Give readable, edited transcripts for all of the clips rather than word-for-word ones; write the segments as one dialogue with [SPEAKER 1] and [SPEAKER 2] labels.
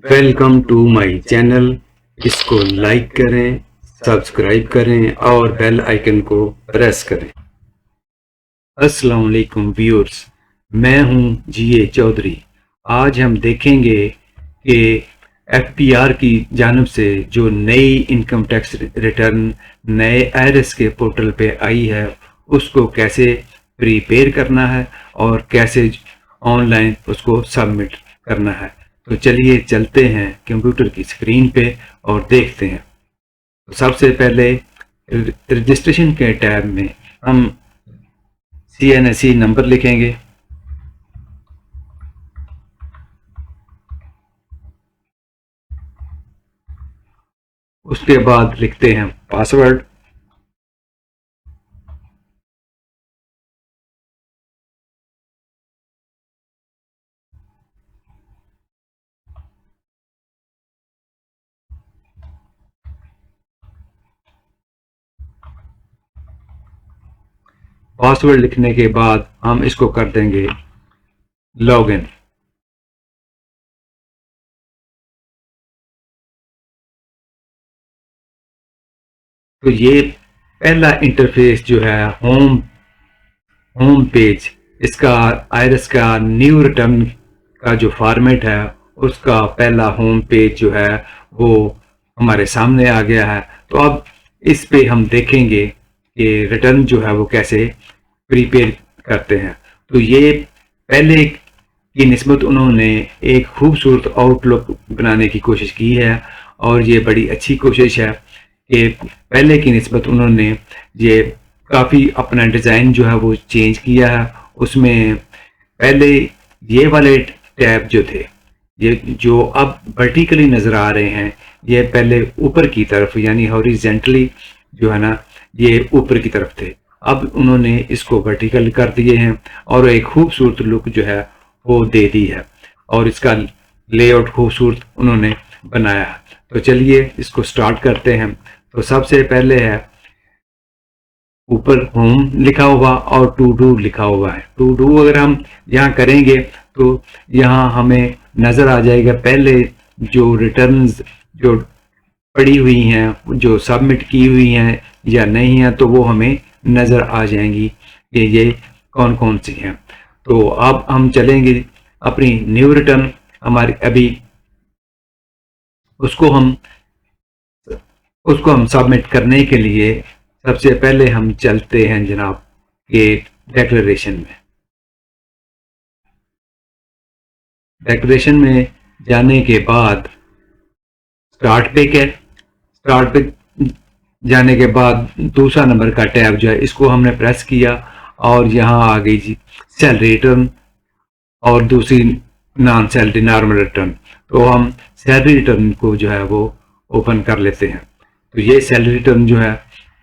[SPEAKER 1] Welcome to my channel. इसको like करें, subscribe करें और बेल आइकन को प्रेस करें। अस्सलाम वालेकुम व्यूअर्स, मैं हूं जीए चौधरी। आज हम देखेंगे कि एफपीआर की जानिब से जो नई इनकम टैक्स रिटर्न नए आईआरएस के पोर्टल पे आई है उसको कैसे प्रिपेयर करना है और कैसे ऑनलाइन उसको सबमिट करना है। तो चलिए चलते हैं कंप्यूटर की स्क्रीन पे और देखते हैं। तो सबसे पहले रजिस्ट्रेशन के टैब में हम CNSE नंबर लिखेंगे। उसके बाद लिखते हैं पासवर्ड। पासवर्ड लिखने के बाद हम इसको कर देंगे लॉगिन। तो ये पहला इंटरफेस जो है होम पेज, इसका आईआरएस का न्यू रिटर्न का जो फॉर्मेट है उसका पहला होम पेज जो है वो हमारे सामने आ गया है। तो अब इस पे हम देखेंगे कि रिटर्न जो है वो कैसे प्रिपेयर करते हैं। तो ये पहले की निस्बत उन्होंने एक खूबसूरत आउटलुक बनाने की कोशिश की है और ये बड़ी अच्छी कोशिश है कि पहले की निस्बत उन्होंने ये काफ़ी अपना डिज़ाइन जो है वो चेंज किया है। उसमें पहले ये वाले टैब जो थे, ये जो अब वर्टिकली नज़र आ रहे हैं, ये पहले ऊपर की तरफ यानी हॉरिजेंटली जो है ना ये ऊपर की तरफ थे। अब उन्होंने इसको वर्टिकल कर दिए हैं और एक खूबसूरत लुक जो है वो दे दी है और इसका लेआउट खूबसूरत उन्होंने बनाया है। तो चलिए इसको स्टार्ट करते हैं। तो सबसे पहले है ऊपर होम लिखा हुआ और टू डू लिखा हुआ है। टू डू अगर हम यहाँ करेंगे तो यहाँ हमें नज़र आ जाएगा पहले जो रिटर्न्स जो पड़ी हुई हैं, जो सबमिट की हुई हैं या नहीं है, तो वो हमें नज़र आ जाएंगी कि ये कौन कौन सी हैं। तो अब हम चलेंगे अपनी न्यू रिटर्न हमारी अभी उसको हम सबमिट करने के लिए सबसे पहले हम चलते हैं जनाब ये डेक्लरेशन में। डेक्लरेशन में जाने के बाद स्टार्ट पे जाने के बाद दूसरा नंबर का टैब जो है इसको हमने प्रेस किया और यहाँ आ गई जी सैलरी रिटर्न और दूसरी नॉन सैलरी नॉर्मल रिटर्न। तो हम सैलरी रिटर्न को जो है वो ओपन कर लेते हैं। तो ये सैलरी रिटर्न जो है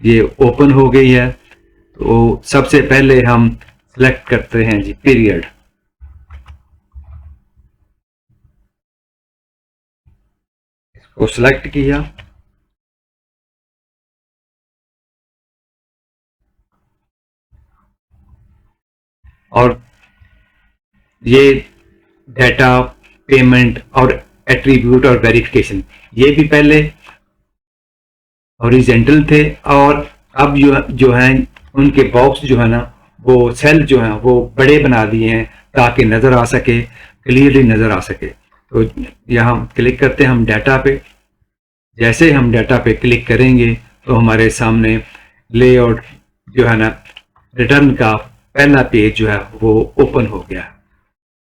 [SPEAKER 1] ये ओपन हो गई है। तो सबसे पहले हम सेलेक्ट करते हैं जी पीरियड। इसको सेलेक्ट किया और ये डाटा, पेमेंट और एट्रीब्यूट और वेरिफिकेशन ये भी पहले हॉरिजेंटल थे और अब जो है उनके बॉक्स जो है ना वो सेल जो है वो बड़े बना दिए हैं ताकि नज़र आ सके, क्लियरली नज़र आ सके। तो यहाँ क्लिक करते हैं हम डाटा पे। जैसे हम डाटा पे क्लिक करेंगे तो हमारे सामने लेआउट जो है ना रिटर्न का पहला पेज जो है वो ओपन हो गया।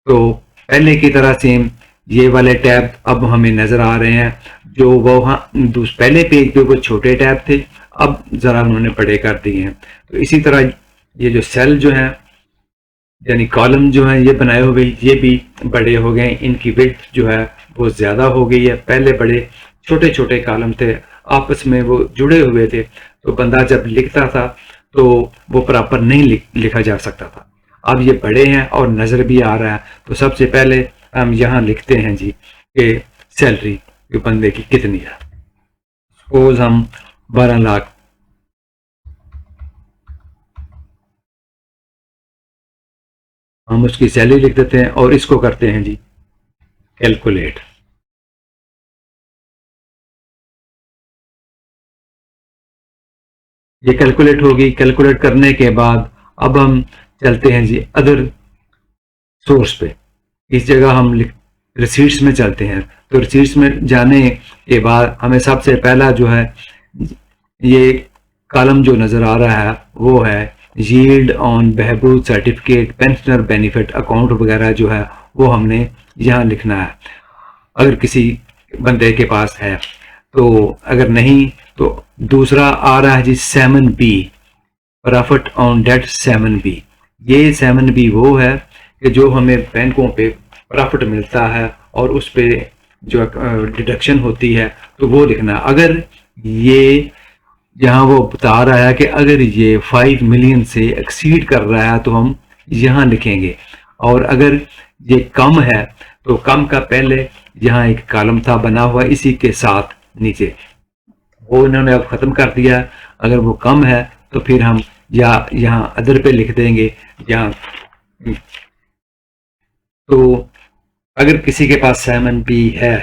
[SPEAKER 1] तो पहले की तरह सेम ये वाले टैब अब हमें नज़र आ रहे हैं। जो वो पहले पेज पे वो छोटे टैब थे, अब ज़रा उन्होंने बड़े कर दिए हैं। तो इसी तरह ये जो सेल जो है यानी कॉलम जो है ये बनाए हुए ये भी बड़े हो गए। इनकी विड्थ जो है वो ज़्यादा हो गई है। पहले बड़े छोटे छोटे कॉलम थे, आपस में वो जुड़े हुए थे, तो बंदा जब लिखता था तो वो प्रॉपर नहीं लिखा जा सकता था। अब ये बड़े हैं और नज़र भी आ रहा है। तो सबसे पहले हम यहाँ लिखते हैं जी कि सैलरी जो बंदे की कितनी है। सपोज हम 12 लाख हम उसकी सैलरी लिख देते हैं और इसको करते हैं जी कैलकुलेट। ये कैलकुलेट होगी। कैलकुलेट करने के बाद अब हम चलते हैं जी अदर सोर्स पे। इस जगह हम रिसीट्स में चलते हैं। तो रिसीट्स में जाने के बाद हमें सबसे पहला जो है ये कॉलम जो नज़र आ रहा है वो है yield on Behbood certificate, pensioner benefit account वगैरह जो है वो हमने यहाँ लिखना है अगर किसी बंदे के पास है। तो अगर नहीं तो दूसरा आ रहा है जी 7B, profit on date 7B। ये 7B वो है कि जो हमें बैंकों पे प्रॉफिट मिलता है और उस पे जो डिडक्शन होती है तो वो लिखना। अगर ये यहाँ वो बता रहा है कि अगर ये 5 मिलियन से एक्सीड कर रहा है तो हम यहाँ लिखेंगे, और अगर ये कम है तो कम का पहले यहाँ एक कॉलम था बना हुआ इसी के साथ नीचे, वो इन्होंने अब ख़त्म कर दिया। अगर वो कम है तो फिर हम या यहाँ अदर पे लिख देंगे यहाँ। तो अगर किसी के पास 7B है,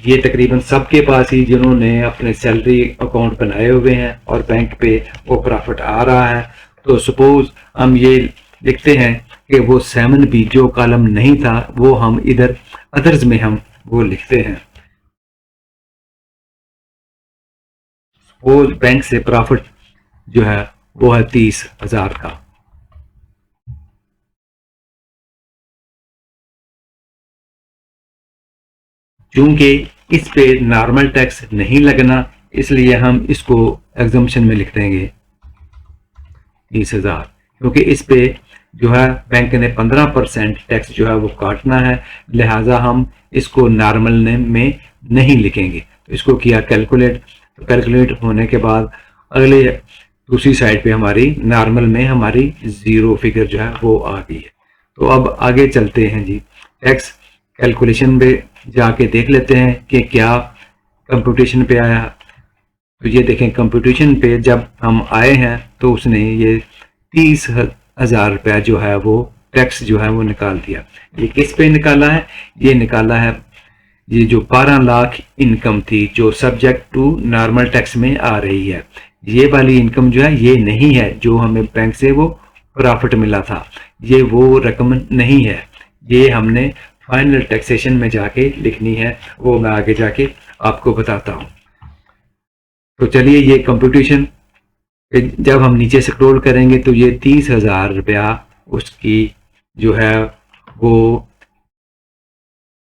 [SPEAKER 1] ये तकरीबन सबके पास ही जिन्होंने अपने सैलरी अकाउंट बनाए हुए हैं और बैंक पे वो प्रॉफिट आ रहा है, तो सपोज हम ये लिखते हैं कि वो 7B जो कॉलम नहीं था वो हम इधर अदर्स में हम वो लिखते हैं। सपोज बैंक से प्रॉफिट जो है वो है 30,000 का। चूंकि इस पे नॉर्मल टैक्स नहीं लगना इसलिए हम इसको एग्जम्पशन में लिख देंगे 30,000, क्योंकि इस पे जो है बैंक ने 15% टैक्स जो है वो काटना है, लिहाजा हम इसको नॉर्मल में नहीं लिखेंगे। तो इसको किया कैलकुलेट, तो कैलकुलेट होने के बाद अगले दूसरी साइड पे हमारी नॉर्मल में हमारी ज़ीरो फिगर जो है वो आ गई है। तो अब आगे चलते हैं जी, टैक्स कैलकुलेशन पे जाके देख लेते हैं कि क्या कंप्यूटेशन पे आया। तो ये देखें कंप्यूटेशन पे जब हम आए हैं तो उसने ये 30,000 रुपया जो है वो टैक्स जो है वो निकाल दिया। ये किस पे निकाला है? ये निकाला है ये जो 12 लाख इनकम थी जो सब्जेक्ट टू नॉर्मल टैक्स में आ रही है। ये वाली इनकम जो है ये नहीं है जो हमें बैंक से वो प्रॉफिट मिला था, ये वो रकम नहीं है, ये हमने फाइनल टैक्सेशन में जाके लिखनी है, वो मैं आगे जाके आपको बताता हूँ। तो चलिए ये कंप्यूटेशन जब हम नीचे स्क्रॉल करेंगे तो ये 30,000 रुपया उसकी जो है वो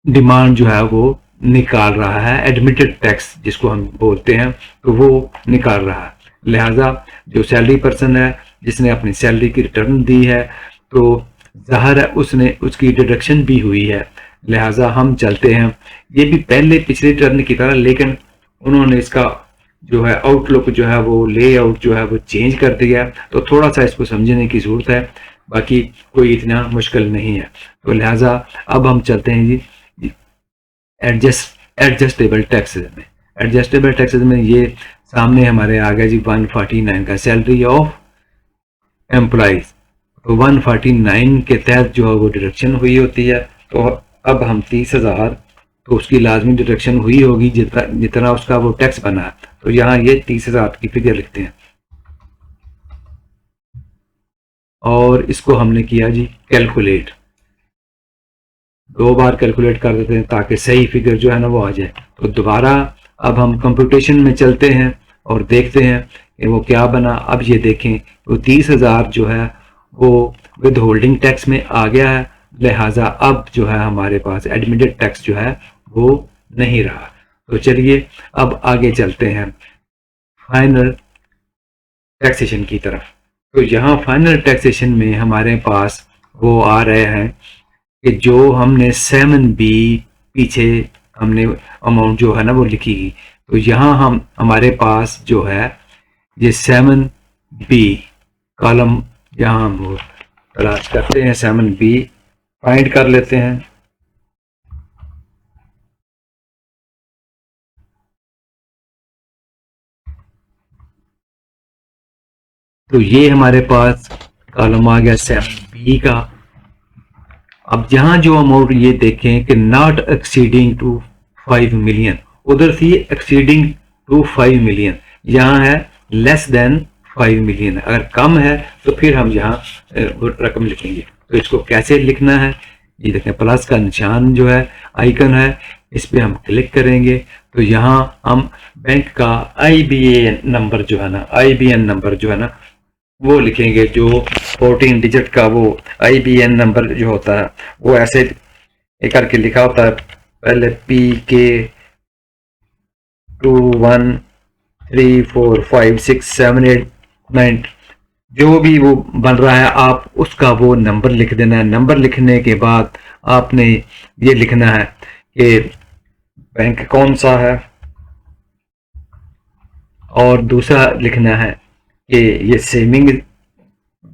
[SPEAKER 1] डिमांड जो है वो निकाल रहा है, एडमिटेड टैक्स जिसको हम बोलते हैं, तो वो निकाल रहा है। लिहाजा जो सैलरी पर्सन है जिसने अपनी सैलरी की रिटर्न दी है तो ज़ाहिर है उसने उसकी डिडक्शन भी हुई है, लिहाजा हम चलते हैं। ये भी पहले पिछले रिटर्न की तरह, लेकिन उन्होंने इसका जो है आउटलुक जो है वो लेआउट जो है वो चेंज कर दिया, तो थोड़ा सा इसको समझने की ज़रूरत है, बाकी कोई इतना मुश्किल नहीं है। तो लिहाजा अब हम चलते हैं जी एडजस्टेबल टैक्सेस में। एडजस्टेबल टैक्सेस में ये सामने हमारे आ गया जी 149 का सैलरी ऑफ एम्प्लॉइज। तो 149 के तहत जो है वो डिडक्शन हुई होती है। तो अब हम 30,000 तो उसकी लाजमी डिडक्शन हुई होगी जितना उसका वो टैक्स बना है, तो यहाँ ये 30,000 की फिगर लिखते हैं और इसको हमने किया जी कैलकुलेट। 2 बार कैलकुलेट कर देते हैं ताकि सही फिगर जो है ना वो आ जाए। तो दोबारा अब हम कंप्यूटेशन में चलते हैं और देखते हैं कि वो क्या बना। अब ये देखें वो 30,000 जो है वो विद होल्डिंग टैक्स में आ गया है, लिहाजा अब जो है हमारे पास एडमिटेड टैक्स जो है वो नहीं रहा। तो चलिए अब आगे चलते हैं फाइनल टैक्सेशन की तरफ। तो यहाँ फाइनल टैक्सेशन में हमारे पास वो आ रहे हैं कि जो हमने 7B पीछे हमने अमाउंट जो है ना वो लिखी, तो यहाँ हम हमारे पास जो है ये 7B कॉलम यहाँ हम तलाश करते हैं, 7B फाइंड कर लेते हैं। तो ये हमारे पास कॉलम आ गया 7B का। अब यहाँ जो अमाउंट ये देखें कि नॉट एक्सीडिंग टू 5 मिलियन, उधर थी एक्सीडिंग टू 5 मिलियन, यहाँ है लेस देन 5 मिलियन है। अगर कम है तो फिर हम यहाँ रकम लिखेंगे। तो इसको कैसे लिखना है, ये देखें प्लस का निशान जो है आइकन है, इस पे हम क्लिक करेंगे तो यहाँ हम बैंक का IBAN नंबर जो है ना, IBAN नंबर जो है ना वो लिखेंगे। जो 14 डिजिट का वो IBAN नंबर जो होता है वो ऐसे एक करके लिखा होता है, पहले PK21345678 जो भी वो बन रहा है आप उसका वो नंबर लिख देना है। नंबर लिखने के बाद आपने ये लिखना है कि बैंक कौन सा है, और दूसरा लिखना है कि ये सेविंग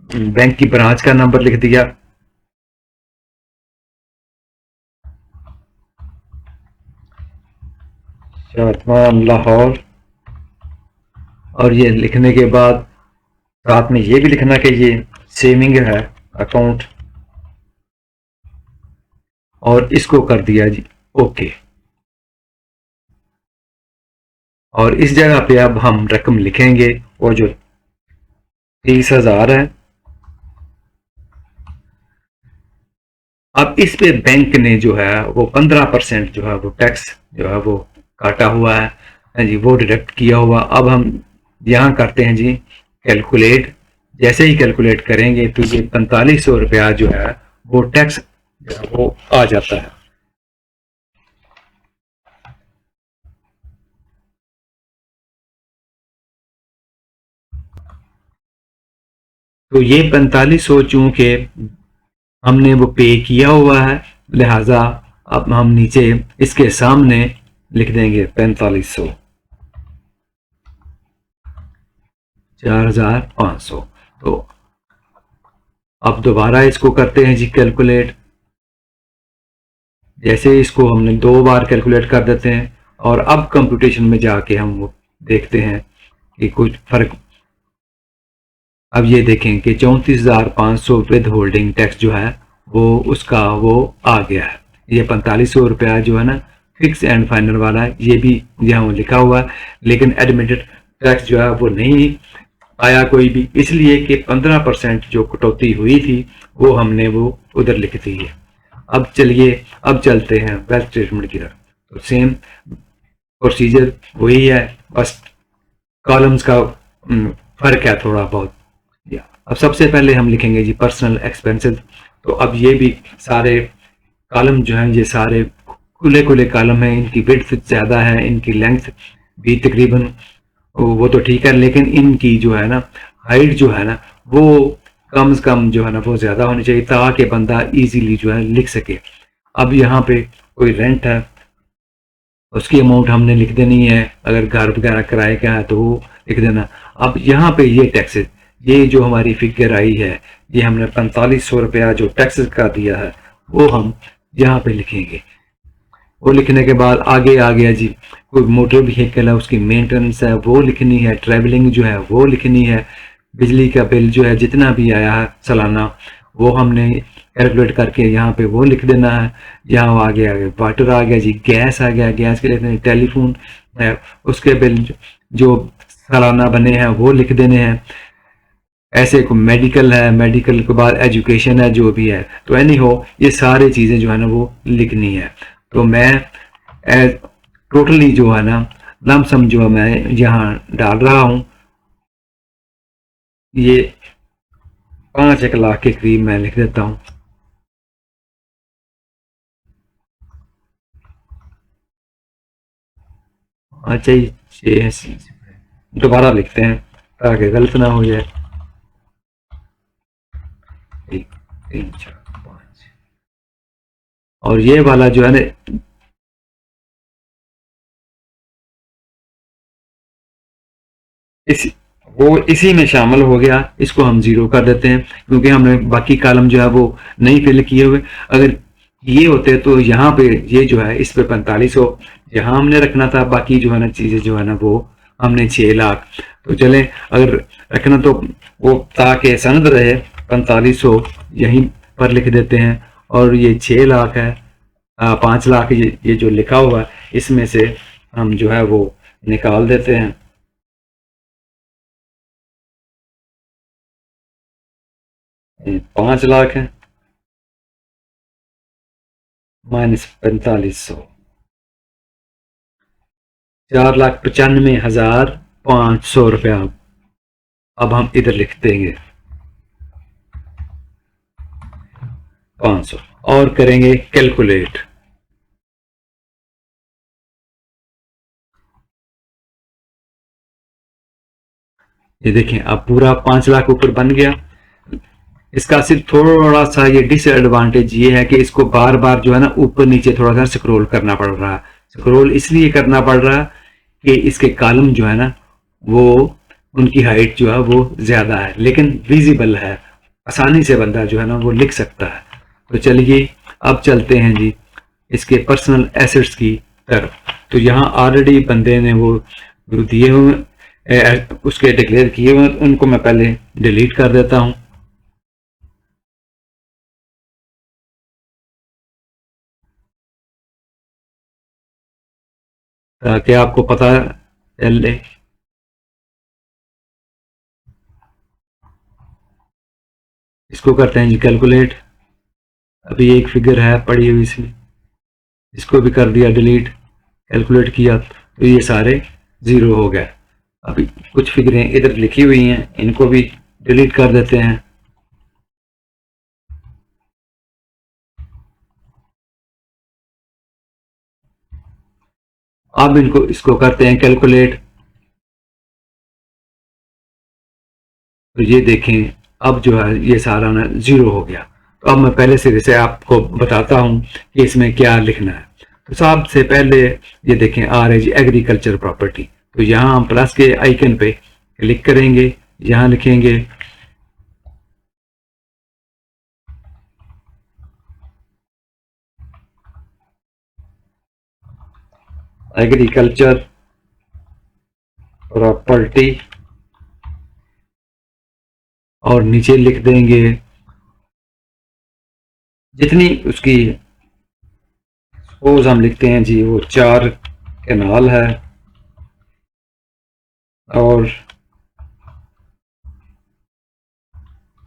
[SPEAKER 1] बैंक की ब्रांच का नंबर लिख दिया। शातवान लाहौर, और ये लिखने के बाद साथ में ये भी लिखना कि ये सेविंग है अकाउंट, और इसको कर दिया जी ओके। और इस जगह पे अब हम रकम लिखेंगे वो जो 30,000 है। अब इस पे बैंक ने जो है वो 15% जो है वो टैक्स जो है वो काटा हुआ है जी, वो डिडक्ट किया हुआ। अब हम यहाँ करते हैं जी कैलकुलेट। जैसे ही कैलकुलेट करेंगे तो ये 4500 रुपया जो है वो टैक्स जो है वो आ जाता है। तो ये 4500 चूंकि हमने वो पे किया हुआ है, लिहाजा अब हम नीचे इसके सामने लिख देंगे 4500, 4500। तो अब दोबारा इसको करते हैं जी कैलकुलेट। जैसे इसको हमने 2 बार कैलकुलेट कर देते हैं, और अब कंप्यूटेशन में जाके हम वो देखते हैं कि कुछ फर्क। अब ये देखें कि 34,500 विद होल्डिंग टैक्स जो है वो उसका वो आ गया है। ये 4500 रुपया जो है ना फिक्स एंड फाइनल वाला है, ये भी यहाँ लिखा हुआ है, लेकिन एडमिटेड टैक्स जो है वो नहीं आया कोई भी, इसलिए कि 15% जो कटौती हुई थी वो हमने वो उधर लिख दी है। अब चलिए अब चलते हैं वेल्थ स्टेटमेंट की तरफ। तो सेम प्रोसीजर वही है, बस कॉलम्स का फर्क है थोड़ा बहुत। अब सबसे पहले हम लिखेंगे जी पर्सनल एक्सपेंसेस। तो अब ये भी सारे कॉलम जो हैं ये सारे खुले खुले कॉलम हैं, इनकी विड्थ ज़्यादा है, इनकी लेंथ भी तकरीबन वो तो ठीक है, लेकिन इनकी जो है ना हाइट जो है ना वो कम से कम जो है ना वो ज़्यादा होनी चाहिए ताकि बंदा इजीली जो है लिख सके। अब यहाँ पे कोई रेंट है उसकी अमाउंट हमने लिख देनी है, अगर घर वगैरह किराए का है तो वो लिख देना। अब यहाँ पे ये टैक्सेस, ये जो हमारी फिगर आई है ये हमने 4500 रुपया जो टैक्सेस का दिया है वो हम यहाँ पे लिखेंगे। वो लिखने के बाद आगे आ गया जी कोई मोटर व्हीकल है उसकी मेंटेनेंस है वो लिखनी है, ट्रैवलिंग जो है वो लिखनी है, बिजली का बिल जो है जितना भी आया है सालाना वो हमने कैलकुलेट करके यहाँ पे वो लिख देना है। यहाँ आ गया वाटर आ गया जी, गैस आ गया, गैस के लिखने, टेलीफोन है उसके बिल जो सालाना बने हैं वो लिख देने हैं। ऐसे को मेडिकल है, मेडिकल के बाद एजुकेशन है जो भी है, तो एनी हो ये सारी चीज़ें जो है ना वो लिखनी है। तो मैं टोटली जो है ना लमसम जो मैं यहाँ डाल रहा हूँ ये 5 लाख के करीब मैं लिख देता हूँ। अच्छा ये दोबारा लिखते हैं ताकि गलत ना हो जाए। 1 3 4 5, और ये वाला जो है ना इस वो इसी में शामिल हो गया, इसको हम 0 कर देते हैं क्योंकि हमने बाकी कॉलम जो है वो नहीं फिल किए हुए। अगर ये होते तो यहाँ पे ये जो है इस पे 4500 यहाँ हमने रखना था, बाकी जो है ना चीज़ें जो है ना वो हमने 6 लाख। तो चले अगर रखना तो वो ताकि सनद रहे 4500 यहीं पर लिख देते हैं, और ये 6 लाख है 5 लाख ये जो लिखा हुआ है इसमें से हम जो है वो निकाल देते हैं। 5 लाख है, -4500, 4,95,500 रुपया अब हम इधर लिख देंगे 500 और करेंगे कैलकुलेट। ये देखें अब पूरा 5 लाख ऊपर बन गया। इसका सिर्फ थोड़ा सा ये डिसएडवांटेज ये है कि इसको बार बार जो है ना ऊपर नीचे थोड़ा सा स्क्रॉल करना पड़ रहा है। स्क्रॉल इसलिए करना पड़ रहा है कि इसके कॉलम जो है ना वो उनकी हाइट जो है वो ज्यादा है, लेकिन विजिबल है, आसानी से बंदा जो है ना वो लिख सकता है। तो चलिए अब चलते हैं जी इसके पर्सनल एसेट्स की तरफ। तो यहाँ ऑलरेडी बंदे ने वो दिए हुए उसके डिक्लेयर किए हुए, उनको मैं पहले डिलीट कर देता हूँ। ताकि आपको पता चले। इसको करते हैं जी कैलकुलेट। अभी एक फिगर है पड़ी हुई सी, इसको भी कर दिया डिलीट। कैलकुलेट किया तो ये सारे जीरो हो गए। अभी कुछ फिगरें इधर लिखी हुई हैं, इनको भी डिलीट कर देते हैं। अब इसको करते हैं कैलकुलेट। तो ये देखें अब जो है ये सारा ना जीरो हो गया। तो अब मैं पहले सिरे से आपको बताता हूं कि इसमें क्या लिखना है। तो सबसे पहले ये देखें आ रही जी एग्रीकल्चर प्रॉपर्टी। तो यहाँ हम प्लस के आइकन पे क्लिक करेंगे, यहाँ लिखेंगे एग्रीकल्चर प्रॉपर्टी और नीचे लिख देंगे जितनी उसकी, सपोज हम लिखते हैं जी वो 4 कैनाल है और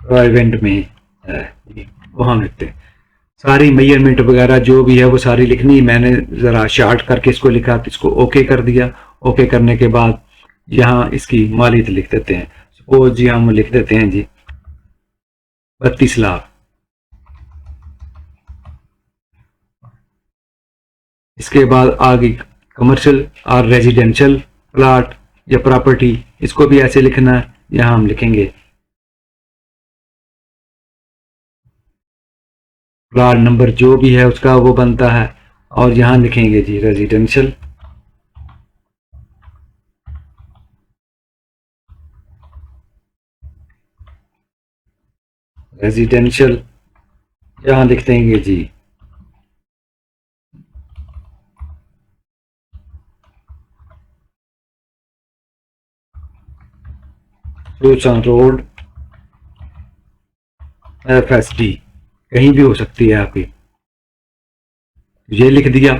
[SPEAKER 1] प्राइवेट में है, वहां लिखते हैं। सारी मेजरमेंट वगैरह जो भी है वो सारी लिखनी। मैंने ज़रा शार्ट करके इसको लिखा, तो इसको ओके कर दिया। ओके करने के बाद यहाँ इसकी मालियत लिख देते हैं। सपोज जी हम लिख देते हैं जी 32 लाख। इसके बाद आगे कमर्शियल और रेजिडेंशियल प्लाट या प्रॉपर्टी, इसको भी ऐसे लिखना है। यहाँ हम लिखेंगे प्लाट नंबर जो भी है उसका वो बनता है, और यहाँ लिखेंगे जी रेजिडेंशियल। रेजिडेंशियल यहाँ लिख देंगे जी सूचन रोड FSD, कहीं भी हो सकती है आपकी। ये लिख दिया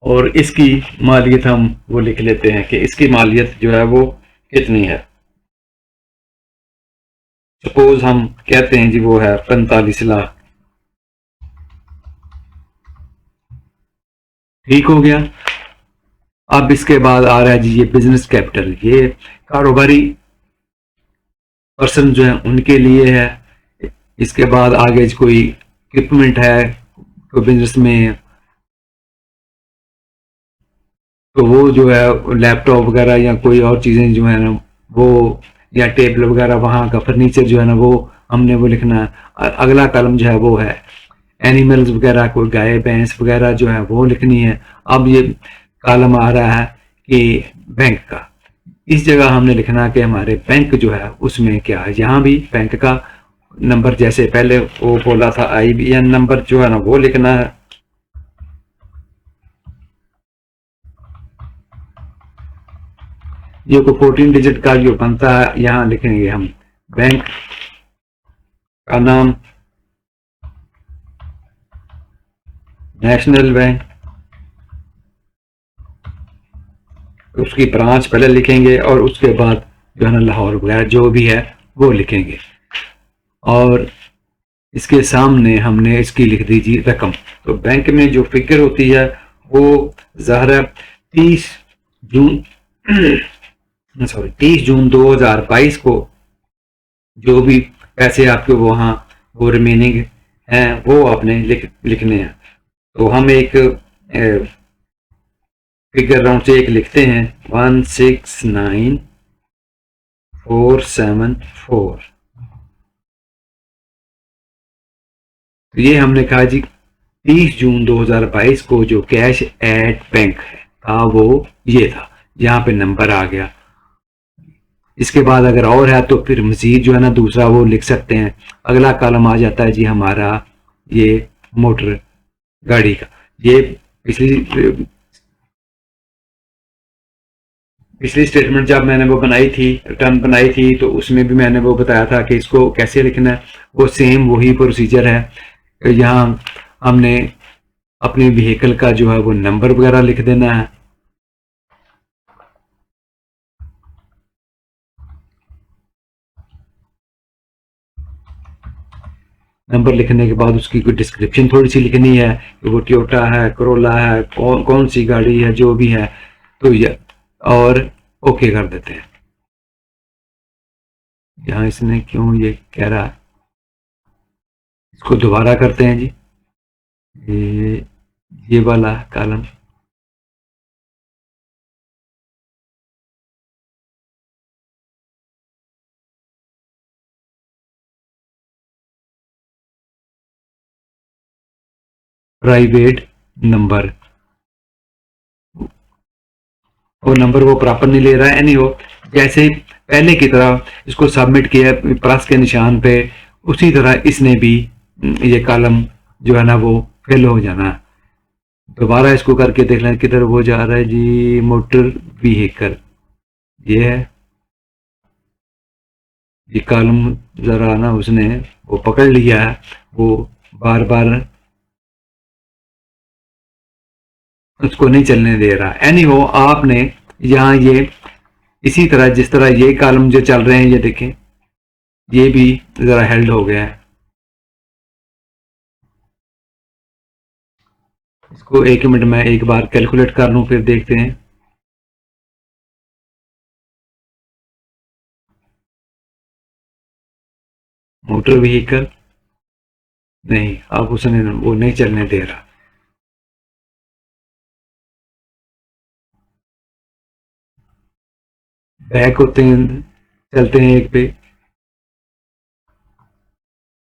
[SPEAKER 1] और इसकी मालियत हम वो लिख लेते हैं कि इसकी मालियत जो है वो कितनी है। सपोज हम कहते हैं जी वो है 45 लाख। ठीक हो गया। अब इसके बाद आ रहा है जी ये बिजनेस कैपिटल। ये कारोबारी पर्सन जो है उनके लिए है। इसके बाद आगे कोई इक्विपमेंट है कोई बिजनेस में, तो वो जो है लैपटॉप वगैरह या कोई और चीज़ें जो है ना वो, या टेबल वगैरह वहाँ का फर्नीचर जो है ना वो हमने वो लिखना है। अगला कलम जो है वो है एनिमल्स वगैरह, कोई गाय भैंस वगैरह जो है वो लिखनी है। अब ये कॉलम आ रहा है कि बैंक का, इस जगह हमने लिखना कि हमारे बैंक जो है उसमें क्या है। यहाँ भी बैंक का नंबर जैसे पहले वो बोला था IBN नंबर जो है ना वो लिखना है। ये को 14 डिजिट का जो बनता है, यहाँ लिखेंगे हम बैंक का नाम, नेशनल बैंक, उसकी ब्रांच पहले लिखेंगे और उसके बाद जो है ना लाहौर वगैरह जो भी है वो लिखेंगे। और इसके सामने हमने इसकी लिख दी जी रकम। तो बैंक में जो फिगर होती है वो ज़ाहिर है 30 जून 30 जून 2022 को जो भी पैसे आपके वहाँ वो रिमेनिंग हैं वो आपने लिखने हैं। तो हम एक फिगर राउंड से एक लिखते हैं 169474। तो ये हमने कहा जी 30 जून 2022 को जो कैश एट बैंक था वो ये था, यहाँ पे नंबर आ गया। इसके बाद अगर और है तो फिर मजीद जो है ना दूसरा वो लिख सकते हैं। अगला कॉलम आ जाता है जी हमारा ये मोटर गाड़ी का। ये पिछली स्टेटमेंट जब मैंने वो बनाई थी, रिटर्न बनाई थी, तो उसमें भी मैंने वो बताया था कि इसको कैसे लिखना है। वो सेम वही प्रोसीजर है। यहाँ हमने अपने व्हीकल का जो है वो नंबर वगैरह लिख देना है। नंबर लिखने के बाद उसकी कोई डिस्क्रिप्शन थोड़ी सी लिखनी है कि वो टोयोटा है, करोला है, कौन सी गाड़ी है, जो भी है। तो ये और ओके कर देते हैं। यहाँ इसने क्यों ये कह रहा है, इसको दोबारा करते हैं जी। ये वाला कॉलम प्राइवेट नंबर, वो नंबर वो प्रॉपर नहीं ले रहा है। एनी हो, जैसे पहले की तरह इसको सबमिट किया प्लस के निशान पे, उसी तरह इसने भी ये कॉलम जो है ना वो फिल हो जाना। दोबारा इसको करके देख लें किधर वो जा रहा है जी। मोटर व्हीकल ये है, ये कॉलम जरा ना उसने वो पकड़ लिया है, वो बार बार उसको नहीं चलने दे रहा। एनी हो, आपने यहाँ ये इसी तरह जिस तरह ये कॉलम जो चल रहे हैं ये देखें, ये भी जरा हेल्ड हो गया है। इसको 1 मिनट में एक बार कैलकुलेट कर लूं फिर देखते हैं। मोटर व्हीकल नहीं, अब उसने वो नहीं चलने दे रहा। बैक होते हैं, चलते हैं एक पे,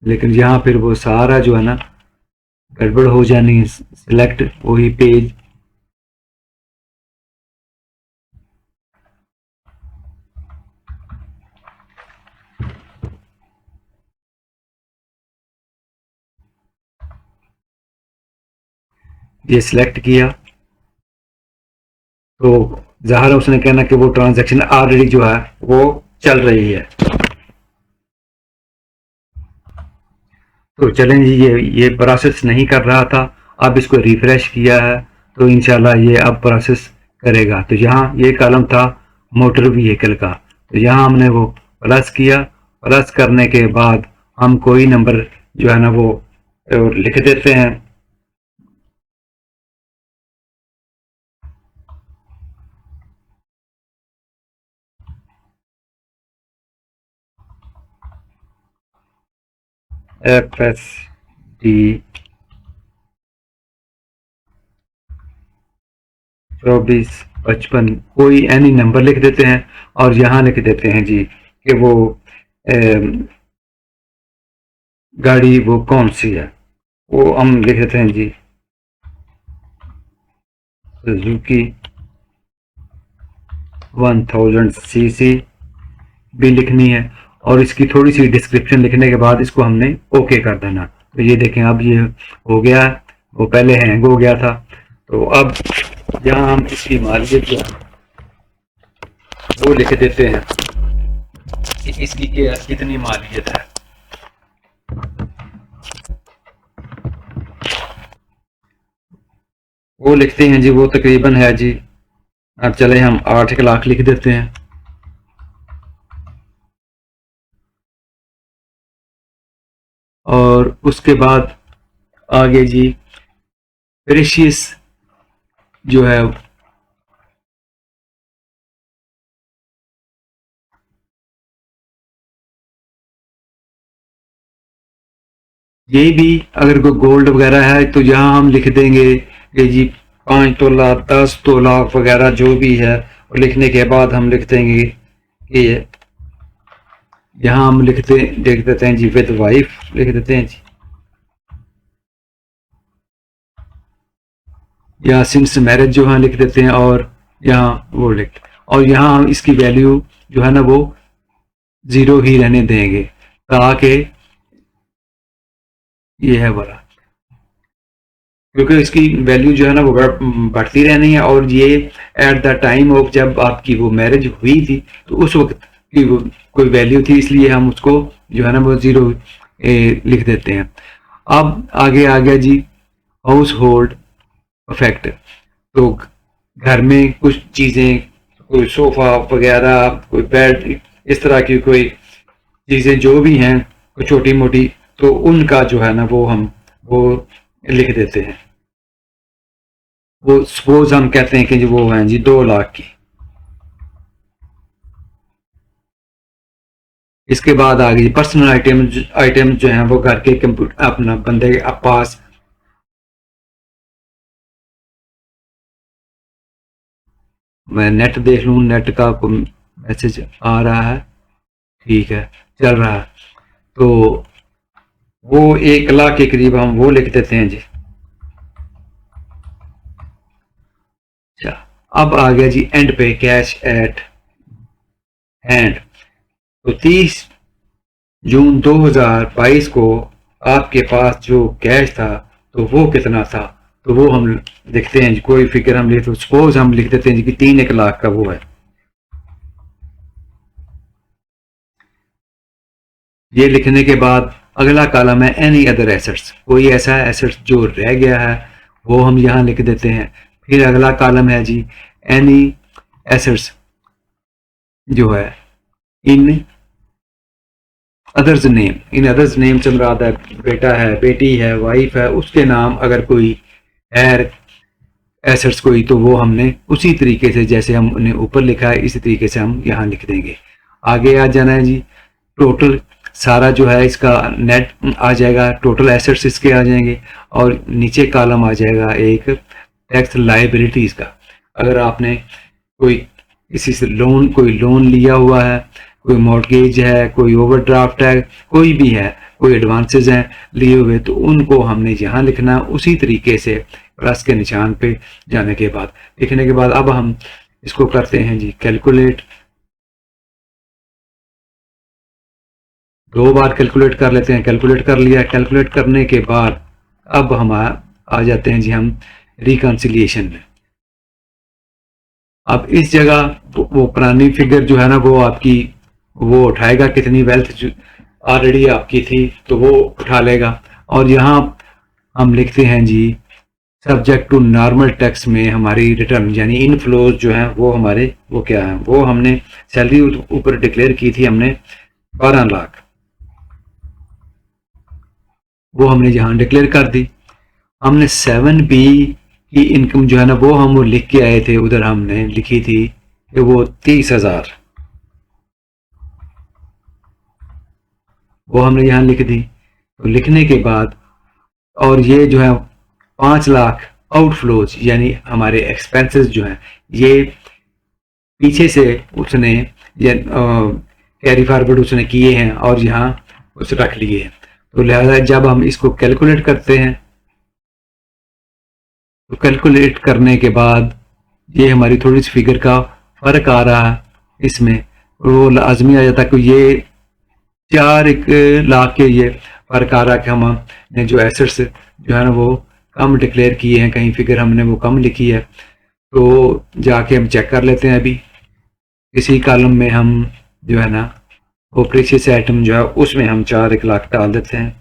[SPEAKER 1] लेकिन यहाँ फिर वो सारा जो है ना गड़बड़ हो जानी है। सिलेक्ट वही पेज, ये सिलेक्ट किया तो ज़ाहिर है उसने कहना कि वो ट्रांजैक्शन ऑलरेडी जो है वो चल रही है। तो चलें जी, ये प्रोसेस नहीं कर रहा था, अब इसको रिफ्रेश किया है तो इंशाल्लाह ये अब प्रोसेस करेगा। तो यहाँ ये कॉलम था मोटर व्हीकल का, तो यहाँ हमने वो प्लस किया। प्लस करने के बाद हम कोई नंबर जो है ना वो लिख देते हैं। FSD 2455 कोई एनी नंबर लिख देते हैं और यहाँ लिख देते हैं जी कि वो गाड़ी वो कौन सी है। वो हम लिख देते हैं जी सुजुकी 1000 सीसी भी लिखनी है, और इसकी थोड़ी सी डिस्क्रिप्शन लिखने के बाद इसको हमने ओके कर देना। तो ये देखें अब ये हो गया, वो पहले हैंग हो गया था। तो अब यहाँ हम इसकी मालियत जो है वो लिख देते हैं कि इसकी कितनी मालियत है। वो लिखते हैं जी, वो तकरीबन है जी, अब चले हम 8 लाख लिख देते हैं। और उसके बाद आगे जी प्रेशियस जो है ये भी अगर कोई गोल्ड वगैरह है तो यहाँ हम लिख देंगे कि जी 5 तोला 10 तोला वगैरह जो भी है, और लिखने के बाद हम लिख देंगे कि यहाँ हम लिख देते हैं जी विद वाइफ लिख देते हैं जी, या सिंस मैरिज जो है लिख देते हैं, और यहाँ वो लिख, और यहाँ हम इसकी वैल्यू जो है ना वो 0 ही रहने देंगे, ताकि ये है बड़ा, क्योंकि इसकी वैल्यू जो है ना वो बढ़ती रहनी है, और ये एट द टाइम ऑफ जब आपकी वो मैरिज हुई थी तो उस वक्त की वो कोई वैल्यू थी, इसलिए हम उसको जो है ना वो 0 लिख देते हैं। अब आगे आ गया जी हाउस होल्ड इफेक्ट। तो घर में कुछ चीज़ें, कोई सोफ़ा वगैरह, कोई बेड, इस तरह की कोई चीज़ें जो भी हैं कोई छोटी मोटी, तो उनका जो है ना वो हम वो लिख देते हैं। वो सपोज हम कहते हैं कि वो हैं जी 2 लाख की। इसके बाद आ गई पर्सनल आइटम जो हैं वो घर के कंप्यूटर अपना बंदे के पास, मैं नेट देख लूँ, नेट का मैसेज आ रहा है, ठीक है चल रहा है, तो वो 1 लाख के करीब हम वो लिख देते हैं जी। अच्छा, अब आ गया जी एंड पे कैश एट हैंड। तो 30 जून 2022 को आपके पास जो कैश था तो वो कितना था, तो वो हम लिखते हैं जी, कोई फिगर हम लिख, तो सपोज हम लिख देते हैं जी कि 3 लाख का वो है। ये लिखने के बाद अगला कॉलम है एनी अदर एसेट्स, कोई ऐसा एसेट्स जो रह गया है वो हम यहाँ लिख देते हैं। फिर अगला कॉलम है जी एनी एसेट्स जो है in others name, in others name से मुराद है बेटा है, बेटी है, वाइफ है, उसके नाम अगर कोई है एसेट्स कोई, तो वो हमने उसी तरीके से जैसे हमने ऊपर लिखा है इसी तरीके से हम यहाँ लिख देंगे। आगे आ जाना है जी टोटल, सारा जो है इसका नेट आ जाएगा, टोटल एसेट्स इसके आ जाएंगे, और नीचे कॉलम आ जाएगा एक टैक्स लाइबिलिटीज का। अगर आपने कोई किसी से कोई लोन लिया हुआ है, कोई मॉर्गेज है, कोई ओवरड्राफ्ट है, कोई भी है, कोई एडवांसेस हैं लिए हुए, तो उनको हमने यहाँ लिखना है उसी तरीके से प्लस के निशान पे जाने के बाद। लिखने के बाद अब हम इसको करते हैं जी कैलकुलेट, 2 बार कैलकुलेट कर लेते हैं, कैलकुलेट कर लिया, कैलकुलेट करने के बाद अब हम आ जाते हैं जी हम रिकन्सिलिएशन में। अब इस जगह वो पुरानी फिगर जो है ना वो आपकी वो उठाएगा, कितनी वेल्थ ऑलरेडी आपकी थी तो वो उठा लेगा, और यहाँ हम लिखते हैं जी सब्जेक्ट टू नॉर्मल टैक्स में हमारी रिटर्न यानी इनफ्लोज जो है वो हमारे वो क्या है, वो हमने सैलरी ऊपर डिक्लेयर की थी हमने 12 लाख, वो हमने यहाँ डिक्लेयर कर दी। हमने 7B की इनकम जो है ना वो हम लिख के आए थे, उधर हमने लिखी थी कि वो 30,000, वो हमने यहाँ लिख दी। तो लिखने के बाद और ये जो है 5 लाख आउटफ्लोज यानी हमारे एक्सपेंसेस जो हैं ये पीछे से उसने कैरी फॉरवर्ड उसने किए हैं और यहाँ उस रख लिए हैं। तो लिहाजा जब हम इसको कैलकुलेट करते हैं तो कैलकुलेट करने के बाद ये हमारी थोड़ी सी फिगर का फर्क आ रहा है इसमें, वो लाजमी आ जाता है कि ये 4 लाख के ये फर्क आ रहा है कि हमने जो एसेट्स जो है ना वो कम डिक्लेयर किए हैं, कहीं फिगर हमने वो कम लिखी है। तो जाके हम चेक कर लेते हैं, अभी इसी कॉलम में हम जो है ना वो प्रीशियस आइटम जो है उसमें हम 4 लाख डाल देते हैं।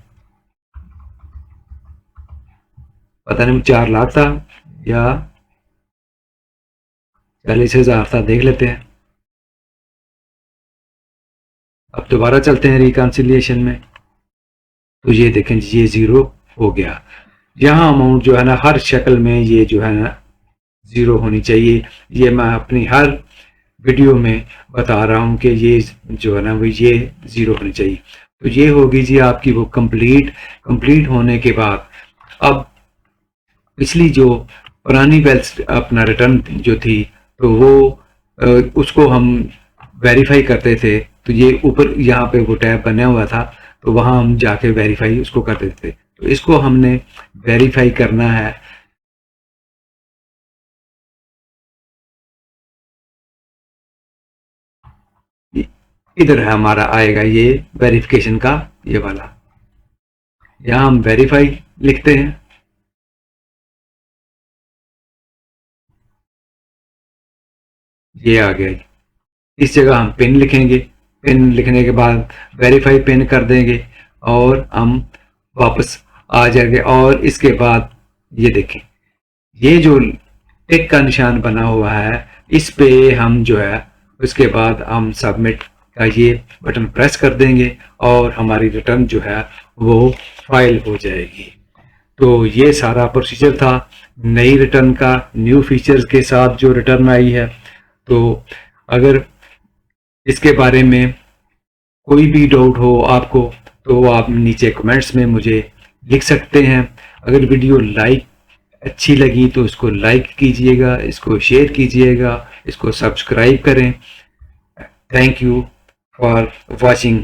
[SPEAKER 1] पता नहीं 4 लाख था या 40,000 था, देख लेते हैं। अब दोबारा चलते हैं रिकन्सिलिएशन में। तो ये देखें ये 0 हो गया। यहाँ अमाउंट जो है ना हर शक्ल में ये जो है ना 0 होनी चाहिए। ये मैं अपनी हर वीडियो में बता रहा हूँ कि ये जो है ना वो ये 0 होनी चाहिए। तो ये होगी जी आपकी वो कंप्लीट होने के बाद अब पिछली जो पुरानी वेल्थ अपना रिटर्न जो थी तो वो उसको हम वेरीफाई करते थे। तो ये ऊपर यहाँ पे वो टैब बना हुआ था तो वहाँ हम जाके वेरीफाई उसको करते थे। तो इसको हमने वेरीफाई करना है। इधर है हमारा आएगा ये वेरिफिकेशन का ये वाला, यहाँ हम वेरीफाई लिखते हैं। ये आ गया। इस जगह हम पिन लिखेंगे। पिन लिखने के बाद वेरीफाई पिन कर देंगे और हम वापस आ जाएंगे। और इसके बाद ये देखें ये जो टिक का निशान बना हुआ है इस पे हम जो है उसके बाद हम सबमिट का ये बटन प्रेस कर देंगे और हमारी रिटर्न जो है वो फाइल हो जाएगी। तो ये सारा प्रोसीजर था नई रिटर्न का, न्यू फीचर्स के साथ जो रिटर्न आई है। तो अगर इसके बारे में कोई भी डाउट हो आपको तो आप नीचे कमेंट्स में मुझे लिख सकते हैं। अगर वीडियो अच्छी लगी तो इसको लाइक कीजिएगा, इसको शेयर कीजिएगा, इसको सब्सक्राइब करें। Thank you for watching.